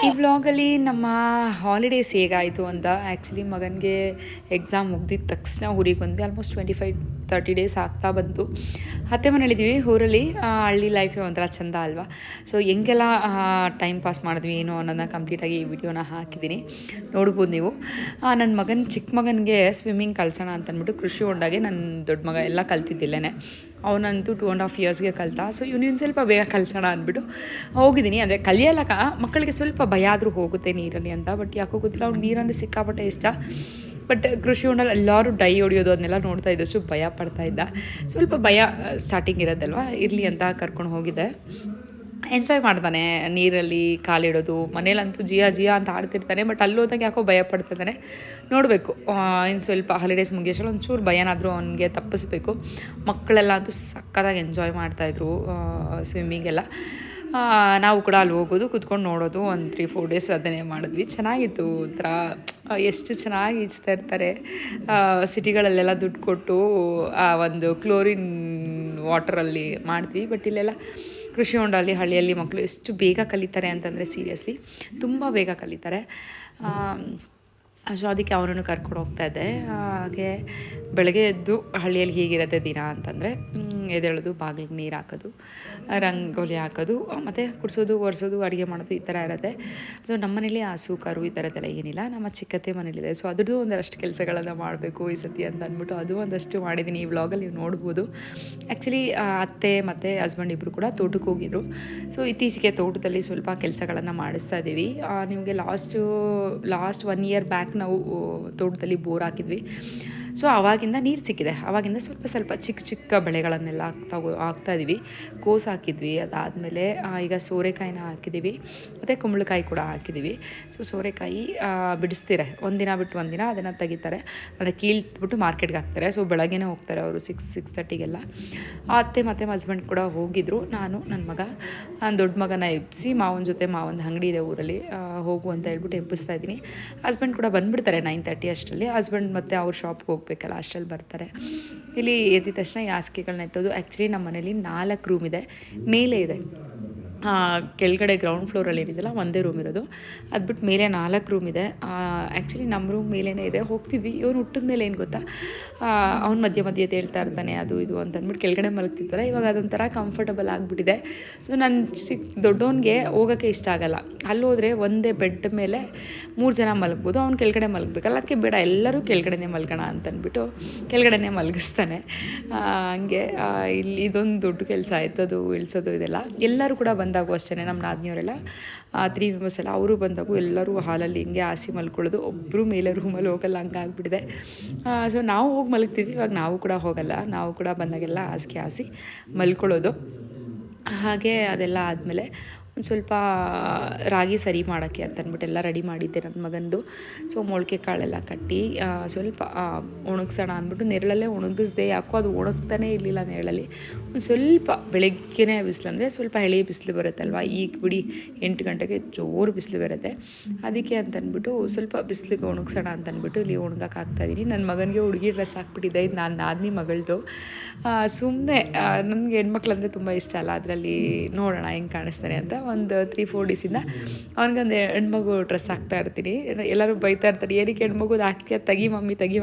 ಈ ವ್ಲಾಗಲ್ಲಿ ನಮ್ಮ ಹಾಲಿಡೇಸ್ ಹೇಗಾಯಿತು ಅಂತ ಆ್ಯಕ್ಚುಲಿ ಮಗನಿಗೆ ಎಕ್ಸಾಮ್ ಮುಗ್ದಿದ್ದ ತಕ್ಷಣ ಊರಿಗೆ ಬಂದ್ವಿ. ಆಲ್ಮೋಸ್ಟ್ 25-30 ಡೇಸ್ ಆಗ್ತಾ ಬಂತು. ಅತ್ತೆ ಮನೇಲಿದ್ದೀವಿ ಊರಲ್ಲಿ. ಹಳ್ಳಿ ಲೈಫೇ ಒಂಥರ ಚೆಂದ ಅಲ್ವಾ. ಸೊ ಹೆಂಗೆಲ್ಲ ಟೈಮ್ ಪಾಸ್ ಮಾಡಿದ್ವಿ ಏನು ಅನ್ನೋದನ್ನ ಕಂಪ್ಲೀಟಾಗಿ ಈ ವಿಡಿಯೋನ ಹಾಕಿದ್ದೀನಿ, ನೋಡ್ಬೋದು ನೀವು. ನನ್ನ ಚಿಕ್ಕ ಮಗನಿಗೆ ಸ್ವಿಮ್ಮಿಂಗ್ ಕಲಿಸೋಣ ಅಂತಂದ್ಬಿಟ್ಟು ಕೃಷಿ ಹೊಂಡಾಗೆ ನನ್ನ ದೊಡ್ಡ ಮಗ ಎಲ್ಲ ಕಲ್ತಿದ್ದಿಲ್ಲೇ. ಅವನಂತೂ 2.5 ಇಯರ್ಸ್ಗೆ ಕಲಿತ. ಸೊ ಇವನಿನ್ನು ಸ್ವಲ್ಪ ಬೇಗ ಕಲಿಸೋಣ ಅಂದ್ಬಿಟ್ಟು ಹೋಗಿದ್ದೀನಿ. ಅಂದರೆ ಕಲಿಯಲ್ಲ, ಮಕ್ಕಳಿಗೆ ಸ್ವಲ್ಪ ಭಯ ಆದರೂ ಹೋಗುತ್ತೆ ನೀರಲ್ಲಿ ಅಂತ. ಬಟ್ ಯಾಕೋ ಗೊತ್ತಿಲ್ಲ, ಅವ್ನು ನೀರಂದರೆ ಸಿಕ್ಕಾಪಟ್ಟೆ ಇಷ್ಟ. ಬಟ್ ಕೃಷಿ ಹೊಂಡಲ್ಲಿ ಎಲ್ಲರೂ ಡೈ ಹೊಡಿಯೋದು ಅದನ್ನೆಲ್ಲ ನೋಡ್ತಾ ಇದ್ದಷ್ಟು ಭಯ ಪಡ್ತಾಯಿದ್ದ. ಸ್ವಲ್ಪ ಭಯ ಸ್ಟಾರ್ಟಿಂಗ್ ಇರೋದಲ್ವ, ಇರಲಿ ಅಂತ ಕರ್ಕೊಂಡು ಹೋಗಿದ್ದೆ. ಎಂಜಾಯ್ ಮಾಡ್ತಾನೆ ನೀರಲ್ಲಿ ಕಾಲಿಡೋದು. ಮನೇಲಂತೂ ಜಿಯಾ ಅಂತ ಆಡ್ತಿರ್ತಾನೆ. ಬಟ್ ಅಲ್ಲಿ ಹೋದಾಗ ಯಾಕೋ ಭಯ ಪಡ್ತಿದ್ದಾನೆ. ನೋಡಬೇಕು ಇನ್ನು ಸ್ವಲ್ಪ ಹಾಲಿಡೇಸ್ ಮುಗಿಯೋಷ್ಟರಲ್ಲಿ ಒಂಚೂರು ಭಯನಾದರೂ ಅವನಿಗೆ ತಪ್ಪಿಸ್ಬೇಕು. ಮಕ್ಕಳೆಲ್ಲ ಅಂತೂ ಸಕ್ಕತ್ತಾಗಿ ಎಂಜಾಯ್ ಮಾಡ್ತಾಯಿದ್ರು ಸ್ವಿಮ್ಮಿಂಗೆಲ್ಲ. ನಾವು ಕೂಡ ಅಲ್ಲಿ ಹೋಗೋದು, ಕೂತ್ಕೊಂಡು ನೋಡೋದು. ಒಂದು 3-4 ಡೇಸ್ ಅದನ್ನೇ ಮಾಡಿದ್ವಿ. ಚೆನ್ನಾಗಿತ್ತು. ಒಂಥರ ಎಷ್ಟು ಚೆನ್ನಾಗಿ ಈಜ್ತಾ ಇರ್ತಾರೆ. ಸಿಟಿಗಳಲ್ಲೆಲ್ಲ ದುಡ್ಡು ಕೊಟ್ಟು ಒಂದು ಕ್ಲೋರಿನ್ ವಾಟರಲ್ಲಿ ಮಾಡ್ತೀವಿ. ಬಟ್ ಇಲ್ಲೆಲ್ಲ ಕೃಷಿ ಹೊಂಡಲ್ಲಿ ಹಳ್ಳಿಯಲ್ಲಿ ಮಕ್ಕಳು ಎಷ್ಟು ಬೇಗ ಕಲಿತಾರೆ ಅಂತಂದರೆ ಸೀರಿಯಸ್ಲಿ ತುಂಬ ಬೇಗ ಕಲಿತಾರೆ. ಸೊ ಅದಕ್ಕೆ ಅವನನ್ನು ಕರ್ಕೊಂಡು ಹೋಗ್ತಾಯಿದ್ದೆ. ಹಾಗೆ ಬೆಳಗ್ಗೆ ಎದ್ದು ಹಳ್ಳಿಯಲ್ಲಿ ಹೀಗಿರುತ್ತೆ ದಿನ ಅಂತಂದರೆ ಎದ್ದೇಳೋದು, ಬಾಗಿಲಿಗೆ ನೀರು ಹಾಕೋದು, ರಂಗೋಲಿ ಹಾಕೋದು, ಮತ್ತು ಕುಡಿಸೋದು, ಒರೆಸೋದು, ಅಡುಗೆ ಮಾಡೋದು, ಈ ಥರ ಇರುತ್ತೆ. ಸೊ ನಮ್ಮ ಮನೇಲಿ ಹಸು ಕರು ಈ ಥರದ್ದೆಲ್ಲ ಏನಿಲ್ಲ. ನಮ್ಮ ಚಿಕ್ಕತ್ತೆ ಮನೇಲಿದೆ. ಸೊ ಅದ್ರದ್ದು ಒಂದಷ್ಟು ಕೆಲಸಗಳನ್ನು ಮಾಡಬೇಕು ಈ ಸತಿ ಅಂತ ಅಂದ್ಬಿಟ್ಟು ಅದು ಒಂದಷ್ಟು ಮಾಡಿದ್ದೀನಿ. ಈ ವ್ಲಾಗಲ್ಲಿ ನೀವು ನೋಡ್ಬೋದು. ಆ್ಯಕ್ಚುಲಿ ಅತ್ತೆ ಮತ್ತು ಹಸ್ಬೆಂಡ್ ಇಬ್ಬರು ಕೂಡ ತೋಟಕ್ಕೆ ಹೋಗಿದ್ರು. ಸೊ ಇತ್ತೀಚೆಗೆ ತೋಟದಲ್ಲಿ ಸ್ವಲ್ಪ ಕೆಲಸಗಳನ್ನು ಮಾಡಿಸ್ತಾ ಇದ್ದೀವಿ. ನಿಮಗೆ ಲಾಸ್ಟ್ 1 ಇಯರ್ ಬ್ಯಾಕ್ ನಾವು ತೋಟದಲ್ಲಿ ಬೋರ್ ಹಾಕಿದ್ವಿ. ಸೊ ಆವಾಗಿಂದ ನೀರು ಸಿಕ್ಕಿದೆ. ಆವಾಗಿಂದ ಸ್ವಲ್ಪ ಚಿಕ್ಕ ಬೆಳೆಗಳನ್ನೆಲ್ಲ ಹಾಕ್ತಾಯಿದ್ವಿ. ಕೋಸು ಹಾಕಿದ್ವಿ. ಅದಾದಮೇಲೆ ಈಗ ಸೋರೆಕಾಯಿನ ಹಾಕಿದ್ದೀವಿ, ಮತ್ತು ಕುಂಬಳಕಾಯಿ ಕೂಡ ಹಾಕಿದ್ದೀವಿ. ಸೊ ಸೋರೆಕಾಯಿ ಬಿಡಿಸ್ತಾರೆ, ಒಂದಿನ ಬಿಟ್ಟು ಒಂದಿನ ಅದನ್ನು ತೆಗಿತಾರೆ. ಅಂದರೆ ಕೀಳ್ಬಿಟ್ಟು ಮಾರ್ಕೆಟ್ಗೆ ಹಾಕ್ತಾರೆ. ಸೊ ಬೆಳಗ್ಗೆನೇ ಹೋಗ್ತಾರೆ ಅವರು 6-6:30ಗೆಲ್ಲ. ಅತ್ತೆ ಮತ್ತು ಹಸ್ಬೆಂಡ್ ಕೂಡ ಹೋಗಿದ್ರು. ನಾನು ನನ್ನ ಮಗ, ನನ್ನ ದೊಡ್ಡ ಮಗನ ಎಬ್ಬಿಸಿ ಮಾವನ ಜೊತೆ, ಮಾವನ ಅಂಗಡಿ ಇದೆ ಊರಲ್ಲಿ, ಹೋಗು ಅಂತ ಹೇಳ್ಬಿಟ್ಟು ಎಬ್ಬಿಸ್ತಾ ಇದ್ದೀನಿ. ಹಸ್ಬೆಂಡ್ ಕೂಡ ಬಂದುಬಿಡ್ತಾರೆ 9:30 ಅಷ್ಟರಲ್ಲಿ. ಹಸ್ಬೆಂಡ್ ಮತ್ತು ಅವ್ರ ಶಾಪ್ಗೆ ಹೋಗ್ಬೇಕಲ್ಲ, ಅಷ್ಟರಲ್ಲಿ ಬರ್ತಾರೆ. ಇಲ್ಲಿ ಎದ್ದ ತಕ್ಷಣ ಈ ಹಾಸಿಗೆಗಳನ್ನ ಎತ್ತೋದು. ಆ್ಯಕ್ಚುಲಿ ನಮ್ಮ ಮನೇಲಿ 4 ರೂಮ್ ಇದೆ, ಮೇಲೆ ಇದೆ. ಕೆಳಗಡೆ ಗ್ರೌಂಡ್ ಫ್ಲೋರಲ್ಲಿ ಏನಿದೆಯಲ್ಲ ಒಂದೇ ರೂಮ್ ಇರೋದು. ಅದು ಬಿಟ್ಟು ಮೇಲೆ 4 ರೂಮ್ ಇದೆ. ಆ್ಯಕ್ಚುಲಿ ನಮ್ಮ ರೂಮ್ ಮೇಲೇ ಇದೆ. ಹೋಗ್ತಿದ್ವಿ. ಇವನು ಹುಟ್ಟಿದ ಮೇಲೆ ಏನು ಗೊತ್ತಾ, ಅವ್ನು ಮಧ್ಯೆ ಹೇಳ್ತಾ ಇರ್ತಾನೆ ಅದು ಇದು ಅಂತಂದ್ಬಿಟ್ಟು ಕೆಳಗಡೆ ಮಲಗ್ತಿರ್ತಾರೆ. ಇವಾಗ ಅದೊಂಥರ ಕಂಫರ್ಟಬಲ್ ಆಗಿಬಿಟ್ಟಿದೆ. ಸೊ ನನ್ನ ದೊಡ್ಡವನಿಗೆ ಹೋಗೋಕ್ಕೆ ಇಷ್ಟ ಆಗಲ್ಲ. ಅಲ್ಲಿ ಹೋದರೆ ಒಂದೇ ಬೆಡ್ ಮೇಲೆ 3 ಜನ ಮಲಗ್ಬೋದು. ಅವ್ನು ಕೆಳಗಡೆ ಮಲಗಬೇಕಲ್ಲ, ಅದಕ್ಕೆ ಬೇಡ ಎಲ್ಲರೂ ಕೆಳಗಡೆನೇ ಮಲ್ಗೋಣ ಅಂತಂದ್ಬಿಟ್ಟು ಕೆಳಗಡೆನೇ ಮಲಗಿಸ್ತಾನೆ. ಹಂಗೆ ಇಲ್ಲಿ ಇದೊಂದು ದೊಡ್ಡ ಕೆಲಸ, ಎತ್ತೋದು ಇಳಿಸೋದು ಇದೆಲ್ಲ. ಎಲ್ಲರೂ ಕೂಡ ಬಂದಾಗೂ ಅಷ್ಟೇ, ನಮ್ಮ ನಾದಿನಿಯವರೆಲ್ಲ 3 ಮೆಂಬರ್ಸ್ ಎಲ್ಲ ಅವರು ಬಂದಾಗೂ ಎಲ್ಲರೂ ಹಾಲಲ್ಲಿ ಹಿಂಗೆ ಹಾಸಿ ಮಲ್ಕೊಳ್ಳೋದು. ಒಬ್ಬರು ಮೇಲೆ ರೂಮಲ್ಲಿ ಹೋಗಲ್ಲ, ಹಂಗೆ ಆಗಿಬಿಟ್ಟಿದೆ. ಸೊ ನಾವು ಹೋಗಿ ಮಲಗ್ತೀವಿ. ಇವಾಗ ನಾವು ಕೂಡ ಹೋಗಲ್ಲ, ನಾವು ಕೂಡ ಬಂದಾಗೆಲ್ಲ ಹಾಸಿಗೆ ಹಾಸಿ ಮಲ್ಕೊಳ್ಳೋದು. ಹಾಗೆ ಅದೆಲ್ಲ ಆದಮೇಲೆ ಒಂದು ಸ್ವಲ್ಪ ರಾಗಿ ಸರಿ ಮಾಡೋಕ್ಕೆ ಅಂತಂದ್ಬಿಟ್ಟು ಎಲ್ಲ ರೆಡಿ ಮಾಡಿದ್ದೆ ನನ್ನ ಮಗಂದು. ಸೊ ಮೊಳಕೆ ಕಾಳೆಲ್ಲ ಕಟ್ಟಿ ಸ್ವಲ್ಪ ಒಣಗಿಸೋಣ ಅಂದ್ಬಿಟ್ಟು ನೆರಳಲ್ಲೇ ಒಣಗಿಸ್ದೆ. ಯಾಕೋ ಅದು ಒಣಗ್ತಾನೇ ಇರಲಿಲ್ಲ ನೆರಳಲ್ಲಿ. ಒಂದು ಸ್ವಲ್ಪ ಬೆಳಗ್ಗೆನೇ ಬಿಸಿಲು, ಅಂದರೆ ಸ್ವಲ್ಪ ಎಳೆ ಬಿಸಿಲು ಬರುತ್ತಲ್ವ. ಈಗ ಬಿಡಿ 8 ಗಂಟೆಗೆ ಜೋರು ಬಿಸಿಲು ಬರುತ್ತೆ. ಅದಕ್ಕೆ ಅಂತಂದ್ಬಿಟ್ಟು ಸ್ವಲ್ಪ ಬಿಸಿಲಿಗೆ ಒಣಗಿಸೋಣ ಅಂತಂದ್ಬಿಟ್ಟು ಇಲ್ಲಿ ಒಣಗಕ್ಕೆ ಹಾಕ್ತಾಯಿದ್ದೀನಿ. ನನ್ನ ಮಗನಿಗೆ ಹುಡುಗಿ ಡ್ರೆಸ್ ಹಾಕ್ಬಿಟ್ಟಿದ್ದೆ, ಇದು ನಾನು ನಾದಿನಿ ಮಗಳದು. ಸುಮ್ಮನೆ ನನಗೆ ಹೆಣ್ಮಕ್ಳಂದರೆ ತುಂಬ ಇಷ್ಟ ಅಲ್ಲ, ಅದರಲ್ಲಿ ನೋಡೋಣ ಹೆಂಗೆ ಕಾಣಿಸ್ತಾನೆ ಅಂತ ಒಂದು 3-4 ಡೇಸಿಂದ ಅವ್ನಿಗೊಂದು ಹೆಣ್ಮಗು ಡ್ರೆಸ್ ಹಾಕ್ತಾ ಇರ್ತೀನಿ. ಎಲ್ಲರೂ ಬೈತಾ ಇರ್ತಾರೆ, ಏನಕ್ಕೆ ಹೆಣ್ಮಗುದು ಹಾಕ್ತೀಯ, ತೆಗಿ ಮಮ್ಮಿ.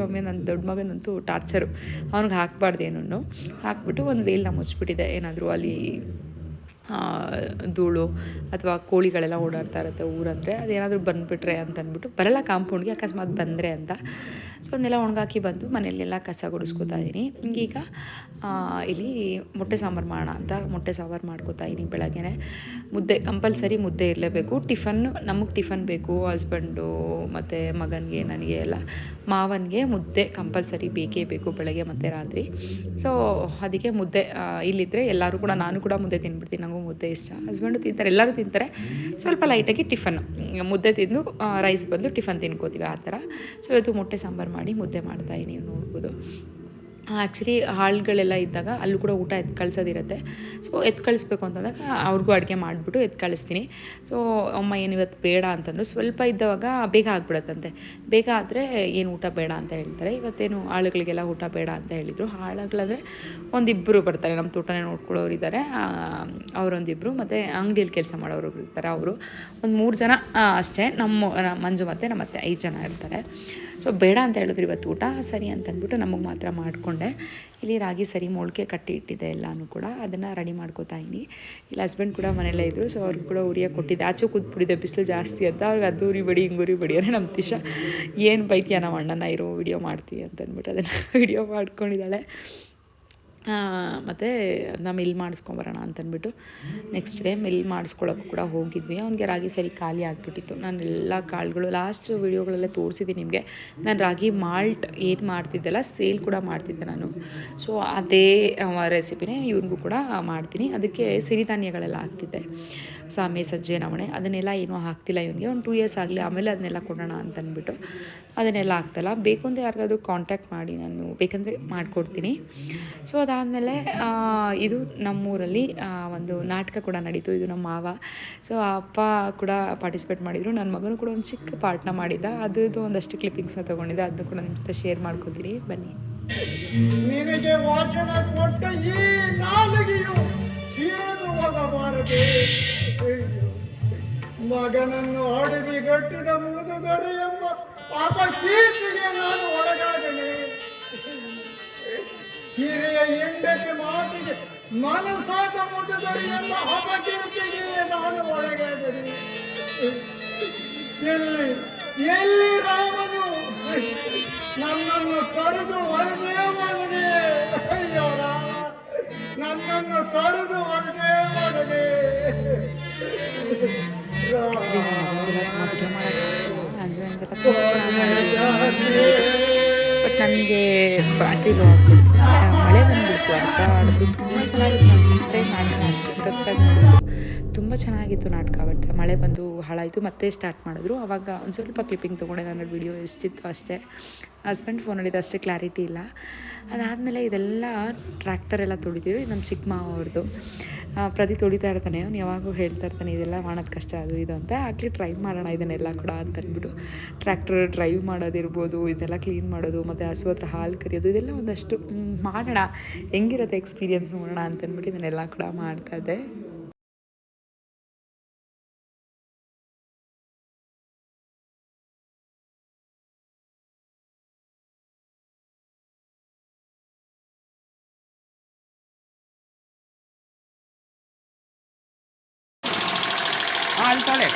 ನನ್ನ ದೊಡ್ಡ ಮಗನಂತೂ ಟಾರ್ಚರು, ಅವ್ನಿಗೆ ಹಾಕ್ಬಾರ್ದು ಏನೂ. ಹಾಕ್ಬಿಟ್ಟು ಒಂದು ವೇಲ್ನ ಮುಚ್ಚಿಬಿಟ್ಟಿದೆ. ಏನಾದರೂ ಅಲ್ಲಿ ಧೂಳು ಅಥವಾ ಕೋಳಿಗಳೆಲ್ಲ ಓಡಾಡ್ತಾ ಇರುತ್ತೆ ಊರಂದರೆ, ಅದೇನಾದರೂ ಬಂದುಬಿಟ್ರೆ ಅಂತಂದ್ಬಿಟ್ಟು, ಬರಲ್ಲ ಕಾಂಪೌಂಡ್ಗೆ, ಅಕಸ್ಮಾತ್ ಬಂದರೆ ಅಂತ. ಸೊ ಅದನ್ನೆಲ್ಲ ಒಣಗಾಕಿ ಬಂದು ಮನೆಯಲ್ಲೆಲ್ಲ ಕಸ ಗುಡಿಸ್ಕೊತಾ ಇದ್ದೀನಿ. ಈಗ ಇಲ್ಲಿ ಮೊಟ್ಟೆ ಸಾಂಬಾರು ಮಾಡೋಣ ಅಂತ ಮೊಟ್ಟೆ ಸಾಂಬಾರು ಮಾಡ್ಕೊತಾ ಇದ್ದೀನಿ. ಬೆಳಗ್ಗೆನೆ ಮುದ್ದೆ, ಕಂಪಲ್ಸರಿ ಮುದ್ದೆ ಇರಲೇಬೇಕು. ನಮಗೆ ಟಿಫನ್ ಬೇಕು, ಹಸ್ಬೆಂಡು ಮತ್ತು ಮಗನಿಗೆ, ನನಗೆ ಎಲ್ಲ. ಮಾವನಿಗೆ ಮುದ್ದೆ ಕಂಪಲ್ಸರಿ ಬೇಕೇ ಬೇಕು, ಬೆಳಗ್ಗೆ ಮತ್ತು ರಾತ್ರಿ. ಸೊ ಅದಕ್ಕೆ ಮುದ್ದೆ ಇಲ್ಲಿದ್ದರೆ ಎಲ್ಲರೂ ಕೂಡ, ನಾನು ಕೂಡ ಮುದ್ದೆ ತಿಂದ್ಬಿಡ್ತೀನಿ. ನನಗೂ ಮುದ್ದೆ ಇಷ್ಟ, ಹಸ್ಬೆಂಡು ತಿಂತಾರೆ, ಎಲ್ಲರೂ ತಿಂತಾರೆ. ಸ್ವಲ್ಪ ಲೈಟಾಗಿ ಟಿಫನ್, ಮುದ್ದೆ ತಿಂದು ರೈಸ್ ಬದಲು ಟಿಫನ್ ತಿನ್ಕೋತೀವಿ, ಆ ಥರ. ಸೊ ಇವತ್ತು ಮೊಟ್ಟೆ ಸಾಂಬಾರು ಮಾಡಿ ಮುದ್ದೆ ಮಾಡ್ತಾಯಿದ್ದೀನಿ, ನೀವು ನೋಡ್ಬೋದು. ಆ್ಯಕ್ಚುಲಿ ಹಾಳ್ಗಳೆಲ್ಲ ಇದ್ದಾಗ ಅಲ್ಲೂ ಕೂಡ ಊಟ ಎತ್ತು ಕಳ್ಸೋದಿರುತ್ತೆ. ಸೊ ಎತ್ತು ಕಳಿಸ್ಬೇಕು ಅಂತಂದಾಗ ಅವ್ರಿಗೂ ಅಡುಗೆ ಮಾಡಿಬಿಟ್ಟು ಎತ್ತು ಕಳಿಸ್ತೀನಿ. ಸೊ ಅಮ್ಮ ಏನು ಇವತ್ತು ಬೇಡ ಅಂತಂದರು. ಸ್ವಲ್ಪ ಇದ್ದವಾಗ ಬೇಗ ಆಗಿಬಿಡತ್ತಂತೆ. ಬೇಗ ಆದರೆ ಏನು ಊಟ ಬೇಡ ಅಂತ ಹೇಳ್ತಾರೆ. ಇವತ್ತೇನು ಆಳುಗಳಿಗೆಲ್ಲ ಊಟ ಬೇಡ ಅಂತ ಹೇಳಿದರು. ಆಳುಗಳಂದರೆ ಒಂದಿಬ್ಬರು ಬರ್ತಾರೆ, ನಮ್ಮ ತೋಟನೇ ನೋಡ್ಕೊಳ್ಳೋರು ಇದ್ದಾರೆ, ಅವರೊಂದಿಬ್ಬರು, ಮತ್ತು ಅಂಗಡಿಯಲ್ಲಿ ಕೆಲಸ ಮಾಡೋರು ಇರ್ತಾರೆ ಅವರು. ಒಂದು 3 ಜನ ಅಷ್ಟೇ. ಮಂಜು ಮತ್ತು ನಮ್ಮ ಅತ್ತೆ 5 ಜನ ಇರ್ತಾರೆ. ಸೊ ಬೇಡ ಅಂತ ಹೇಳಿದ್ರು ಇವತ್ತು ಊಟ. ಸರಿ ಅಂತಂದ್ಬಿಟ್ಟು ನಮಗೆ ಮಾತ್ರ ಮಾಡಿಕೊಂಡೆ. ಇಲ್ಲಿ ರಾಗಿ ಸರಿ ಮೊಳಕೆ ಕಟ್ಟಿ ಇಟ್ಟಿದ್ದೆ ಎಲ್ಲನೂ ಕೂಡ, ಅದನ್ನು ರೆಡಿ ಮಾಡ್ಕೋತಾ ಇದ್ದೀನಿ. ಇಲ್ಲಿ ಹಸ್ಬೆಂಡ್ ಕೂಡ ಮನೆಯಲ್ಲೇ ಇದ್ದರು. ಸೊ ಅವ್ರಿಗೆ ಕೂಡ ಉರಿಯೋಕೆ ಕೊಟ್ಟಿದ್ದೆ. ಆಚೆ ಕೂತ್ಬಿಟ್ಟಿದ್ದೆ ಬಿಸಿಲು ಜಾಸ್ತಿ ಅಂತ. ಅವ್ರಿಗೆ ಅದು ಉರಿಬೇಡಿ ಹಿಂಗೆ ಉರಿಬೇಡಿ ಅಂದರೆ ನಮ್ಮ ತಿಶ ಏನು ಬೈತೀಯ ನಾವು ಅಣ್ಣನ ಇರೋ ವಿಡಿಯೋ ಮಾಡ್ತೀವಿ ಅಂತಂದ್ಬಿಟ್ಟು ಅದನ್ನು ವಿಡಿಯೋ ಮಾಡ್ಕೊಂಡಿದ್ದಾಳೆ. ಮತ್ತು ಅದನ್ನ ಮಿಲ್ ಮಾಡಿಸ್ಕೊಂಬರೋಣ ಅಂತಂದ್ಬಿಟ್ಟು ನೆಕ್ಸ್ಟ್ ಡೇ ಮಿಲ್ ಮಾಡಿಸ್ಕೊಳ್ಳೋಕ್ಕೂ ಕೂಡ ಹೋಗಿದ್ವಿ. ಅವ್ನಿಗೆ ರಾಗಿ ಸರಿ ಖಾಲಿ ಆಗಿಬಿಟ್ಟಿತ್ತು. ನಾನು ಎಲ್ಲ ಕಾಳುಗಳು ಲಾಸ್ಟ್ ವೀಡಿಯೋಗಳಲ್ಲೇ ತೋರಿಸಿದ್ದೀನಿ ನಿಮಗೆ. ನಾನು ರಾಗಿ ಮಾಲ್ಟ್ ಏನು ಮಾಡ್ತಿದ್ದೆಲ್ಲ ಸೇಲ್ ಕೂಡ ಮಾಡ್ತಿದ್ದೆ ನಾನು. ಸೊ ಅದೇ ರೆಸಿಪಿನೇ ಇವ್ರಿಗೂ ಕೂಡ ಮಾಡ್ತೀನಿ. ಅದಕ್ಕೆ ಸಿರಿಧಾನ್ಯಗಳೆಲ್ಲ ಹಾಕ್ತಿದ್ದೆ, ಸಾಮೆ, ಸಜ್ಜೆ, ನವಣೆ, ಅದನ್ನೆಲ್ಲ ಏನೂ ಹಾಕ್ತಿಲ್ಲ ಇವನಿಗೆ. ಒಂದು 2 ಇಯರ್ಸ್ ಆಗಲಿ ಆಮೇಲೆ ಅದನ್ನೆಲ್ಲ ಕೊಡೋಣ ಅಂತಂದ್ಬಿಟ್ಟು ಅದನ್ನೆಲ್ಲ ಆಗ್ತಾಯಿಲ್ಲ. ಬೇಕು ಅಂತ ಯಾರಿಗಾದ್ರೂ ಕಾಂಟ್ಯಾಕ್ಟ್ ಮಾಡಿ ನಾನು ಬೇಕಂದರೆ ಮಾಡಿಕೊಡ್ತೀನಿ. ಸೊ ಅದಾದಮೇಲೆ ಇದು ನಮ್ಮೂರಲ್ಲಿ ಒಂದು ನಾಟಕ ಕೂಡ ನಡೀತು. ಇದು ನಮ್ಮ ಮಾವ. ಸೊ ಅಪ್ಪ ಕೂಡ ಪಾರ್ಟಿಸಿಪೇಟ್ ಮಾಡಿದರು. ನನ್ನ ಮಗನೂ ಕೂಡ ಒಂದು ಚಿಕ್ಕ ಪಾರ್ಟ್ನ ಮಾಡಿದ್ದ. ಅದು ಒಂದಷ್ಟು ಕ್ಲಿಪ್ಪಿಂಗ್ಸ್ನ ತೊಗೊಂಡಿದ್ದೆ. ಅದನ್ನು ಕೂಡ ನಿಮ್ಮ ಜೊತೆ ಶೇರ್ ಮಾಡ್ಕೊತೀನಿ, ಬನ್ನಿ. ನಿನಗೆ ವಾಚನ ಕೊಟ್ಟ ಈ ನಾಲಿಗೆಯು ಸೀನು ಹೋಗಬಾರದೆ. ಮಗನನ್ನು ಅಡವಿಗಟ್ಟಿದ ಮುದುಗರು ಎಂಬ ಅಪಕೀರ್ತಿಗೆ ನಾನು ಒಳಗಾದನೆ. ಹಿರಿಯ ಹೆಂಡತಿ ಮಾತಿಗೆ ಮನಸಾದ ಮುದುಗರು ಎಂಬ ಅಪಕೀರ್ತಿಗೆ ನಾನು ಒಳಗಾದನೆ. ಎಲ್ಲಿ ರಾಮನು ನನ್ನನ್ನು ಕರೆದು ಹೊರಗೆ ಮಾಡದೆ. ಅಯ್ಯೋ ರಾಮ, ನನ್ನನ್ನು ಕರೆದು ಹೊರಗೆ ಮಾಡದೆ. ಬಟ್ ನನಗೆ ಬ್ಯಾಟ್ರಿ ಲೋ ಆಗ್ಬಿಡ್ತು. ಮಳೆ ಬಂದುಬಿಡ್ತು. ಅರ್ಧ ಆಡಿದ್ರು ತುಂಬ ಚೆನ್ನಾಗಿತ್ತು. ನಾನು ಫಸ್ಟ್ ಟೈಮ್ ನಾಟಕ ಅಷ್ಟು ಇಂಟ್ರೆಸ್ಟಾಗಿ ಮಾಡಿದ್ದು. ತುಂಬ ಚೆನ್ನಾಗಿತ್ತು ನಾಟಕ. ಬಟ್ ಮಳೆ ಬಂದು ಹಾಳಾಯಿತು. ಮತ್ತೆ ಸ್ಟಾರ್ಟ್ ಮಾಡಿದ್ರು. ಆವಾಗ ಒಂದು ಸ್ವಲ್ಪ ಕ್ಲಿಪ್ಪಿಂಗ್ ತೊಗೊಂಡೆ. ನನ್ನ ವಿಡಿಯೋ ಎಷ್ಟಿತ್ತು ಅಷ್ಟೇ. ಹಸ್ಬೆಂಡ್ ಫೋನಲ್ಲಿದ್ದು ಅಷ್ಟೇ ಕ್ಲಾರಿಟಿ ಇಲ್ಲ. ಅದಾದಮೇಲೆ ಇದೆಲ್ಲ ಟ್ರ್ಯಾಕ್ಟರ್ ಎಲ್ಲ ತೊಳಿತೀವಿ. ನಮ್ಮ ಚಿಕ್ಕ ಮಾವ ಅವ್ರದ್ದು. ಪ್ರತಿ ತೊಳಿತಾ ಇರ್ತಾನೆ. ಅವ್ನು ಯಾವಾಗೂ ಹೇಳ್ತಾ ಇರ್ತಾನೆ ಇದೆಲ್ಲ ಮಾಡೋದು ಕಷ್ಟ ಅದು ಇದು ಅಂತ. ಆಗಲಿ ಟ್ರೈ ಮಾಡೋಣ ಇದನ್ನೆಲ್ಲ ಕೂಡ ಅಂತಂದ್ಬಿಟ್ಟು ಟ್ರ್ಯಾಕ್ಟರ್ ಡ್ರೈವ್ ಮಾಡೋದಿರ್ಬೋದು, ಇದೆಲ್ಲ ಕ್ಲೀನ್ ಮಾಡೋದು, ಮತ್ತು ಹಸು ಹತ್ರ ಹಾಲು ಕರಿಯೋದು, ಇದೆಲ್ಲ ಒಂದಷ್ಟು ಮಾಡೋಣ, ಹೆಂಗಿರುತ್ತೆ ಎಕ್ಸ್ಪೀರಿಯೆನ್ಸ್ ನೋಡೋಣ ಅಂತಂದ್ಬಿಟ್ಟು ಇದನ್ನೆಲ್ಲ ಕೂಡ ಮಾಡ್ತಾಯಿದ್ದೆ. ಅಲ್ಲಿ ತಾಳೆ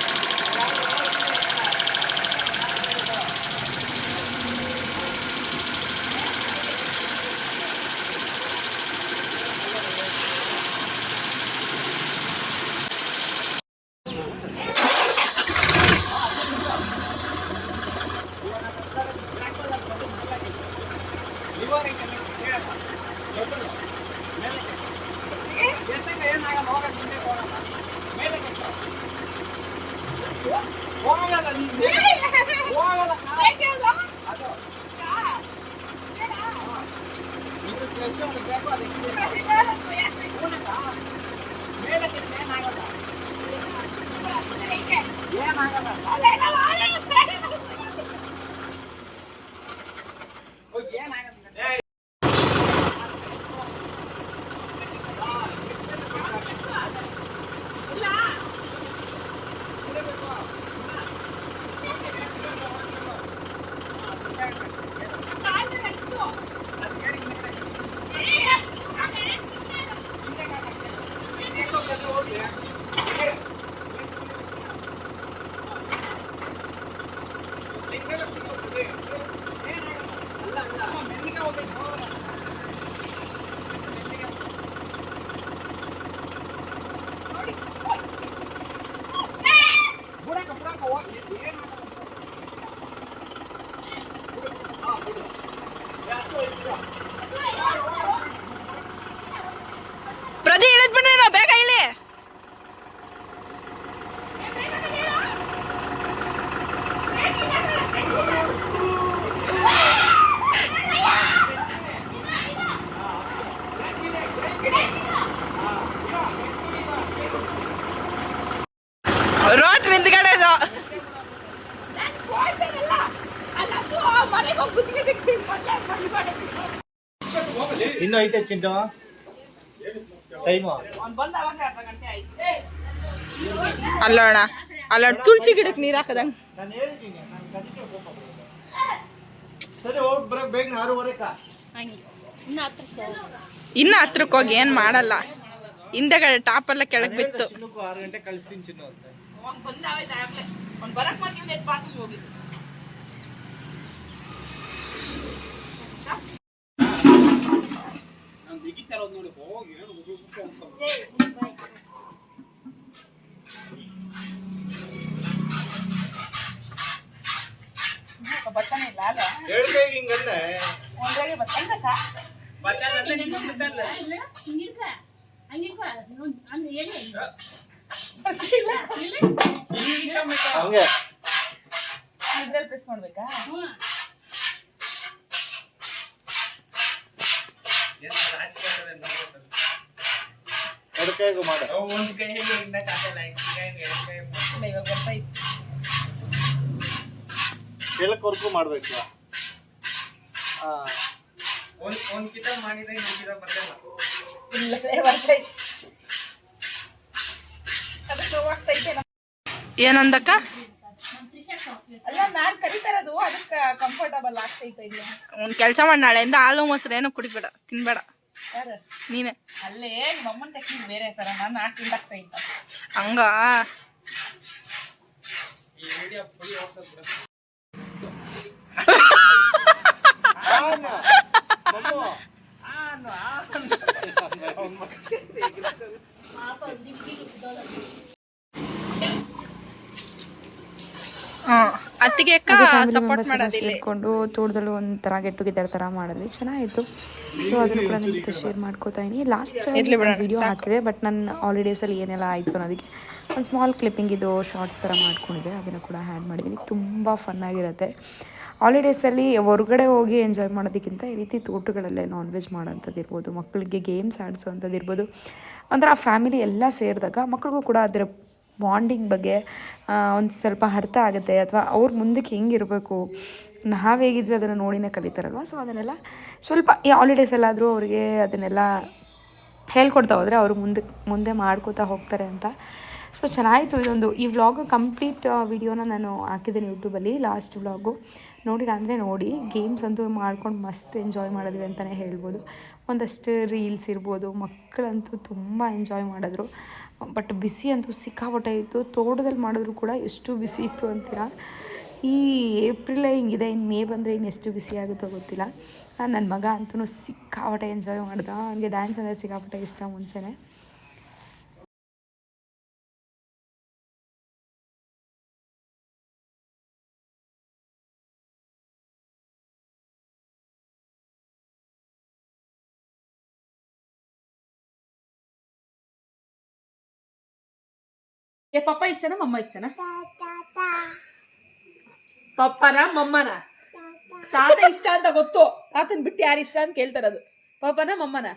ಪ್ರತಿ ಇಳಿದ್ಬಿಡ್ರಿ ನಾವು ಬೇಗ ಇಲ್ಲಿ. ಇನ್ನು ಐತೆ ಚಿಂಟು ಟೈಮು. ಅಲ್ಲೋಣ ತುಳಸಿ ಗಿಡಕ್ಕೆ ನೀರು ಹಾಕದಂಗ. ನಾನು ಹೇಳಿದ್ದೀನಿ, ನಾನು ಕಂಟಿನ್ಯೂ ಸರಿ ಹೋಗಿ ಬೇಗ 6:15. ಇನ್ನ ಹತ್ರಕ್ಕೆ ಹೋಗಿ ಏನ್ ಮಾಡಲ್ಲ, ಹಿಂದೆಗಡೆ ಟಾಪ್ ಎಲ್ಲ ಕೆಳಗೆ ಬಿತ್ತು. 6 ಗಂಟೆ ಕಳಿಸ್ತೀನಿ ಚಿನ್ನು ಅಂತ. ಹೇಳ್ಬೇಕು ಹಿಂಗಂದ್ರೆ ಹಂಗೆ ಪ್ರೆಸ್ ಮಾಡ್ಬೇಕಾ? ಎಡಕೈಗೂ ಮಾಡ. ಕೆಳಕ್ವರ್ಗೂ ಮಾಡ್ಬೇಕು. ಏನಂದಕ್ಕ? ಒಂದ್ ಕೆಲ್ಸ ಮಾಡಿ, ನಾಳೆಯಿಂದ ಹಾಲು ಮೊಸರು ಏನೋ ಕುಡಿಬೇಡ, ತಿನ್ಬೇಡ. ನೀನೆ ಅಲ್ಲೇ ನಮ್ಮನ್ ಟೆಕ್ನಿಕ್ ಬೇರೆ ತರ, ನಾನು 4 ತಿಂದಾಗ್ತಾ ಇದ್ದ ಹಂಗ. ಅತ್ತಿಗೆ ಸಪೋರ್ಟ್ ಮಾಡೋದಿಲ್ಲ. ಸೇರಿಕೊಂಡು ತೋಟದಲ್ಲೂ ಒಂಥರ ಗೆಟ್ ಟುಗೆದರ್ ಥರ ಮಾಡಿದ್ವಿ, ಚೆನ್ನಾಗಿತ್ತು. ಸೊ ಅದನ್ನು ಕೂಡ ನಿಮ್ಮ ಜೊತೆ ಶೇರ್ ಮಾಡ್ಕೋತಾ ಇದೀನಿ. ಲಾಸ್ಟ್ ವಿಡಿಯೋ ಹಾಕಿದೆ, ಬಟ್ ನನ್ನ ಹಾಲಿಡೇಸಲ್ಲಿ ಏನೆಲ್ಲ ಆಯಿತು ಅನ್ನೋದಕ್ಕೆ ಒಂದು ಸ್ಮಾಲ್ ಕ್ಲಿಪ್ಪಿಂಗ್ ಇದು ಶಾರ್ಟ್ಸ್ ಥರ ಮಾಡ್ಕೊಂಡಿದ್ದೆ, ಅದನ್ನು ಕೂಡ ಆ್ಯಡ್ ಮಾಡಿದ್ದೀನಿ. ತುಂಬ ಫನ್ನಾಗಿರುತ್ತೆ. ಹಾಲಿಡೇಸಲ್ಲಿ ಹೊರಗಡೆ ಹೋಗಿ ಎಂಜಾಯ್ ಮಾಡೋದಕ್ಕಿಂತ ಈ ರೀತಿ ತೋಟಗಳಲ್ಲೇ ನಾನ್ ವೆಜ್ ಮಾಡೋಂಥದ್ದು ಇರ್ಬೋದು, ಮಕ್ಕಳಿಗೆ ಗೇಮ್ಸ್ ಆಡಿಸೋವಂಥದ್ದು ಇರ್ಬೋದು, ಒಂಥರ ಫ್ಯಾಮಿಲಿ ಎಲ್ಲ ಸೇರಿದಾಗ ಮಕ್ಳಿಗೂ ಕೂಡ ಅದರ ಬಾಂಡಿಂಗ್ ಬಗ್ಗೆ ಒಂದು ಸ್ವಲ್ಪ ಅರ್ಥ ಆಗುತ್ತೆ, ಅಥವಾ ಅವ್ರ ಮುಂದಕ್ಕೆ ಹೆಂಗಿರಬೇಕು, ನಾವು ಹೇಗಿದ್ವಿ ಅದನ್ನು ನೋಡಿನೇ ಕಲಿತಾರಲ್ವ. ಸೊ ಅದನ್ನೆಲ್ಲ ಸ್ವಲ್ಪ ಈ ಹಾಲಿಡೇಸಲ್ಲಾದರೂ ಅವರಿಗೆ ಅದನ್ನೆಲ್ಲ ಹೇಳ್ಕೊಡ್ತಾ ಹೋದರೆ ಅವರು ಮುಂದೆ ಮಾಡ್ಕೋತಾ ಹೋಗ್ತಾರೆ ಅಂತ. ಸೊ ಚೆನ್ನಾಯಿತು ಇದೊಂದು. ಈ ವ್ಲಾಗು ಕಂಪ್ಲೀಟ್ ವಿಡಿಯೋನ ನಾನು ಹಾಕಿದ್ದೀನಿ ಯೂಟ್ಯೂಬಲ್ಲಿ, ಲಾಸ್ಟ್ ವ್ಲಾಗು. ನೋಡಿಲ್ಲ ಅಂದರೆ ನೋಡಿ. ಗೇಮ್ಸ್ ಅಂತೂ ಮಾಡ್ಕೊಂಡು ಮಸ್ತ್ ಎಂಜಾಯ್ ಮಾಡಿದ್ವಿ ಅಂತಲೇ ಹೇಳ್ಬೋದು. ಒಂದಷ್ಟು ರೀಲ್ಸ್ ಇರ್ಬೋದು, ಮಕ್ಕಳಂತೂ ತುಂಬ ಎಂಜಾಯ್ ಮಾಡಿದ್ರು. ಬಟ್ ಬಿಸಿ ಅಂತೂ ಸಿಕ್ಕಾಪಟ್ಟೆ ಇತ್ತು. ತೋಟದಲ್ಲಿ ಮಾಡಿದ್ರು ಕೂಡ ಎಷ್ಟು ಬಿಸಿ ಇತ್ತು ಅಂತೀರ. ಈ ಏಪ್ರಿಲೇ ಹಿಂಗಿದೆ, ಇನ್ನು ಮೇ ಬಂದರೆ ಇನ್ನು ಎಷ್ಟು ಬಿಸಿ ಆಗುತ್ತೋ ಗೊತ್ತಿಲ್ಲ. ನನ್ನ ಮಗ ಅಂತೂ ಸಿಕ್ಕಾಪಟ್ಟೆ ಎಂಜಾಯ್ ಮಾಡ್ದ. ಅವನಿಗೆ ಡ್ಯಾನ್ಸ್ ಅಂದರೆ ಸಿಕ್ಕಾಪಟ್ಟೆ ಇಷ್ಟ ಮುಂಚೆನೇ. ಪಪ್ಪ ಇಷ್ಟನಾ ಮಮ್ಮ ಇಷ್ಟನಾ? ಪಪ್ಪನ ಮಮ್ಮನ? ತಾತ ಇಷ್ಟ ಅಂತ ಗೊತ್ತು, ತಾತನ್ ಬಿಟ್ಟು ಯಾರು ಇಷ್ಟ ಅಂತ ಕೇಳ್ತಾರದು. ಪಪ್ಪನ ಮಮ್ಮನ?